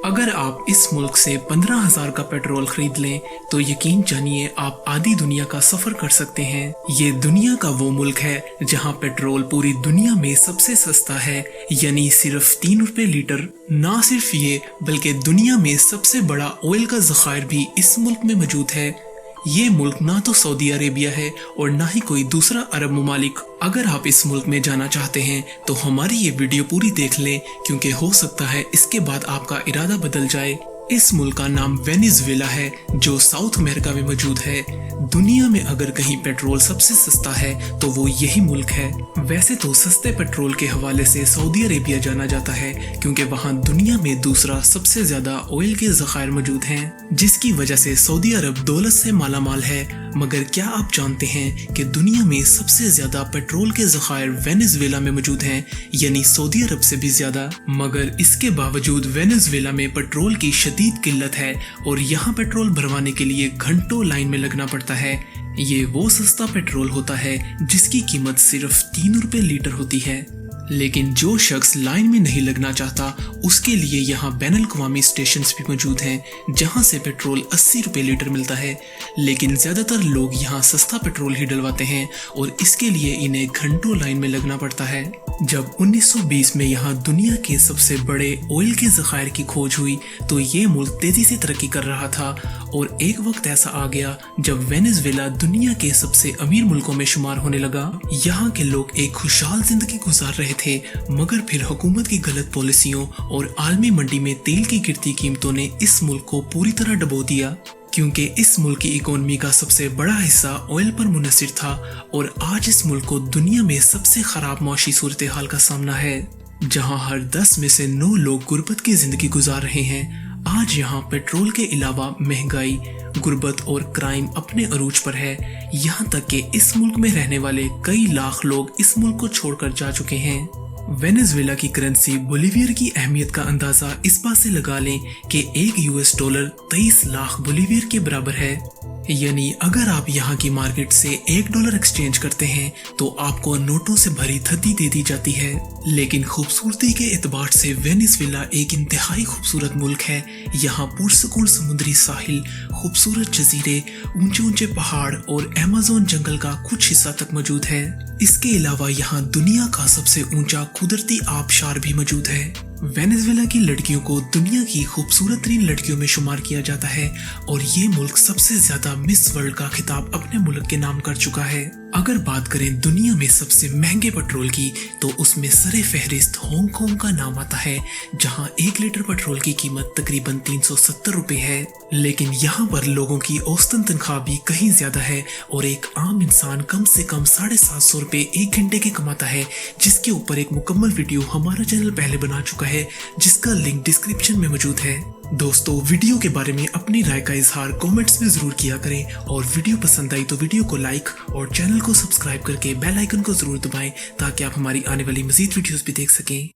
अगर आप इस मुल्क से 15,000 का पेट्रोल खरीद लें तो यकीन जानिए आप आधी दुनिया का सफर कर सकते हैं। ये दुनिया का वो मुल्क है जहां पेट्रोल पूरी दुनिया में सबसे सस्ता है, यानी सिर्फ 3 रुपए लीटर। ना सिर्फ ये बल्कि दुनिया में सबसे बड़ा ऑयल का जखायर भी इस मुल्क में मौजूद है। ये मुल्क ना तो सऊदी अरेबिया है और ना ही कोई दूसरा अरब ममालिक। अगर आप इस मुल्क में जाना चाहते हैं तो हमारी ये वीडियो पूरी देख लें, क्योंकि हो सकता है इसके बाद आपका इरादा बदल जाए। इस मुल्क का नाम वेनेजुएला है जो साउथ अमेरिका में मौजूद है। दुनिया में अगर कहीं पेट्रोल सबसे सस्ता है तो वो यही मुल्क है। वैसे तो सस्ते पेट्रोल के हवाले से सऊदी अरेबिया जाना जाता है, क्योंकि वहाँ दुनिया में दूसरा सबसे ज्यादा ऑयल के जखायर मौजूद हैं, जिसकी वजह से सऊदी अरब दौलत से मालामाल है। मगर क्या आप जानते हैं कि दुनिया में सबसे ज्यादा पेट्रोल के जखायर वेनेजुएला में मौजूद हैं, यानी सऊदी अरब से भी ज्यादा। मगर इसके बावजूद वेनेजुएला में पेट्रोल की शदीद किल्लत है और यहाँ पेट्रोल भरवाने के लिए घंटों लाइन में लगना पड़ता है। ये वो सस्ता पेट्रोल होता है जिसकी कीमत सिर्फ 3 रुपए लीटर होती है। लेकिन जो शख्स लाइन में नहीं लगना चाहता उसके लिए यहाँ बैनुल अक़वामी स्टेशन भी मौजूद हैं, जहाँ से पेट्रोल 80 रुपए लीटर मिलता है। लेकिन ज्यादातर लोग यहाँ सस्ता पेट्रोल ही डलवाते हैं और इसके लिए इन्हें घंटों लाइन में लगना पड़ता है। जब 1920 में यहाँ दुनिया के सबसे बड़े ऑयल के जखायर की खोज हुई तो ये मुल्क तेजी से तरक्की कर रहा था, और एक वक्त ऐसा आ गया जब वेनेजुएला दुनिया के सबसे अमीर मुल्कों में शुमार होने लगा। यहाँ के लोग एक खुशहाल जिंदगी गुजार रहे थे, मगर फिर हुकूमत की गलत पॉलिसियों और आलमी मंडी में तेल की गिरती कीमतों ने इस मुल्क को पूरी तरह डुबो दिया, क्योंकि इस मुल्क की इकोनॉमी का सबसे बड़ा हिस्सा ऑयल पर मुनहसर था। और आज इस मुल्क को दुनिया में सबसे खराब मौशी सूरत हाल का सामना है, जहां हर 10 में से 9 लोग गुर्बत की जिंदगी गुजार रहे हैं। आज यहाँ पेट्रोल के अलावा महंगाई, गुर्बत और क्राइम अपने अरूज पर है। यहाँ तक कि इस मुल्क में रहने वाले कई लाख लोग इस मुल्क को छोड़कर जा चुके हैं। वेनेजुएला की करेंसी बोलीवियर की अहमियत का अंदाजा इस बात से लगा लें कि $1 23 लाख बोलीवियर के बराबर है। यानी अगर आप यहाँ की मार्केट से $1 एक्सचेंज करते हैं तो आपको नोटों से भरी धती दे दी जाती है। लेकिन खूबसूरती के एतबार से वेनेजुएला एक इंतहाई खूबसूरत मुल्क है। यहाँ पुरसकून समुद्री साहिल, खूबसूरत जजीरे, ऊंचे ऊंचे पहाड़ और अमेज़न जंगल का कुछ हिस्सा तक मौजूद है। इसके अलावा यहाँ दुनिया का सबसे ऊंचा कुदरती आबशार भी मौजूद है। वेनेजुएला की लड़कियों को दुनिया की खूबसूरत तरीन लड़कियों में शुमार किया जाता है और ये मुल्क सबसे ज्यादा मिस वर्ल्ड का खिताब अपने मुल्क के नाम कर चुका है। अगर बात करें दुनिया में सबसे महंगे पेट्रोल की तो उसमें सरे फहरिस्त हांगकांग का नाम आता है, जहां 1 लीटर पेट्रोल की कीमत तकरीबन 370 रुपए है। लेकिन यहाँ पर लोगों की औसतन तनख्वाह भी कहीं ज्यादा है और एक आम इंसान कम से कम 750 रुपए 1 घंटे के कमाता है, जिसके ऊपर एक मुकम्मल वीडियो हमारा चैनल पहले बना चुका है, जिसका लिंक डिस्क्रिप्शन में मौजूद है। दोस्तों, वीडियो के बारे में अपनी राय का इजहार कमेंट्स में जरूर किया करें, और वीडियो पसंद आई तो वीडियो को लाइक और चैनल को सब्सक्राइब करके बेल आइकन को जरूर दबाएं ताकि आप हमारी आने वाली मजीद वीडियोस भी देख सकें।